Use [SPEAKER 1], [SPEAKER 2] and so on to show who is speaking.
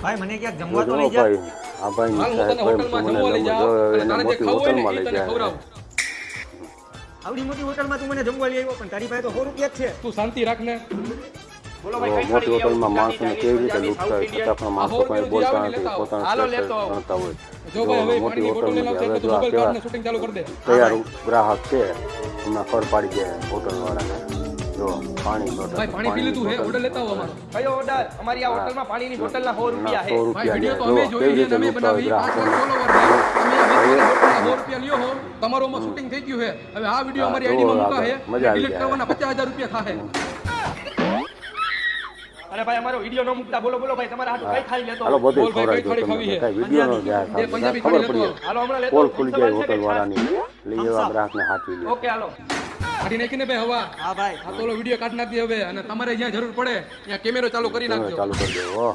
[SPEAKER 1] ભાઈ મને ક્યાંક જમવા તો
[SPEAKER 2] જો
[SPEAKER 1] લઈ જા.
[SPEAKER 2] ભાઈ આ ભાઈ
[SPEAKER 3] હાલ હું તને હોટલમાં જમવા લઈ જાઉં અને તારે જે ખાવું હોય ને એ તને ખવડાવું.
[SPEAKER 1] આવડી મોટી હોટલમાં તું મને જમવા લઈ આવ્યો પણ તારી પાસે તો 100 રૂપિયા જ છે.
[SPEAKER 3] તું શાંતિ રાખ ને.
[SPEAKER 1] બોલો ભાઈ કઈ
[SPEAKER 2] મોટી
[SPEAKER 1] ખાડી
[SPEAKER 2] હોટલમાં
[SPEAKER 1] લેવું?
[SPEAKER 2] માણસોને કેવી રીતે લૂંટતા હોય છતાં માણસો કોઈ બોલતા નથી પોતાના
[SPEAKER 1] હાલો
[SPEAKER 2] સ્ટેટસ
[SPEAKER 1] લેતો આવો.
[SPEAKER 2] ગણતા હોય
[SPEAKER 3] જો ભાઈ હવે
[SPEAKER 2] મોટી
[SPEAKER 3] પાણીની બોટલ લઈને આવશે
[SPEAKER 2] હોટલમાં
[SPEAKER 3] એટલે તું
[SPEAKER 2] હવે જો આ
[SPEAKER 3] મોબાઈલ
[SPEAKER 2] કેવા
[SPEAKER 3] કાઢને શૂટિંગ ચાલુ કરી દે.
[SPEAKER 2] તૈયાર ગ્રાહક છે એમના ખબર પાડી જાય હોટલ વાળાને જો પાણી બોટલ
[SPEAKER 3] ભાઈ પાણી પી લીધું હે ઓર્ડર લેતા આવો અમારો.
[SPEAKER 1] કયો ઓર્ડર? અમારી આ હોટલમાં પાણીની બોટલના 100 રૂપિયા છે.
[SPEAKER 2] 100
[SPEAKER 3] ભાઈ
[SPEAKER 2] રૂપિયા
[SPEAKER 3] વિડિયો તો અમે
[SPEAKER 2] જો
[SPEAKER 3] જોઈ
[SPEAKER 2] કેવી
[SPEAKER 3] છે
[SPEAKER 2] રીતે
[SPEAKER 3] અને અમે
[SPEAKER 2] લૂંટતા હોય
[SPEAKER 3] બનાવી 5
[SPEAKER 2] ગ્રાહકોને
[SPEAKER 3] ફોલોવર છે. તમે 100 રૂપિયા લ્યો હો તમારું માં શૂટિંગ થઈ ગયું છે. હવે આ વિડિયો અમારી આઈડી માં મૂકા છે
[SPEAKER 2] મજા આવી
[SPEAKER 3] ડિલીટ
[SPEAKER 2] જાય.
[SPEAKER 3] કરવાના 50000 રૂપિયા થાહે.
[SPEAKER 1] અરે ભાઈ અમારો વિડિયો ન મૂકતા. બોલો બોલો ભાઈ તમારા હાથું કઈ ખાઈ લેતો?
[SPEAKER 2] હાલો બધું
[SPEAKER 3] બોલ ભાઈ,
[SPEAKER 2] ખવડાવી
[SPEAKER 3] કઈ
[SPEAKER 2] દો
[SPEAKER 3] થાળી
[SPEAKER 2] તમને
[SPEAKER 3] ખાવી
[SPEAKER 2] કઈ વિડીયો નો જાય
[SPEAKER 3] એ પંજાબી
[SPEAKER 2] ખબર
[SPEAKER 3] થાળી
[SPEAKER 2] પડી
[SPEAKER 3] લેતો
[SPEAKER 1] હાલો હમણાં લેતો.
[SPEAKER 2] પોલ ખુલી જાય
[SPEAKER 1] સવાલ છે
[SPEAKER 2] હોટલ
[SPEAKER 1] કે
[SPEAKER 2] વાળાની લઈ એવા ગ્રાહકને હાથવી લે
[SPEAKER 1] ઓકે હાલો.
[SPEAKER 3] કાઢી નાખીને ભાઈ હવા
[SPEAKER 1] હા ભાઈ
[SPEAKER 3] આ તો ઓલો વિડિયો કાઢી નાખી હવે અને તમારે જ્યાં જરૂર પડે ત્યાં કેમેરો ચાલુ કરી નાખજો.
[SPEAKER 2] ચાલુ કરી દો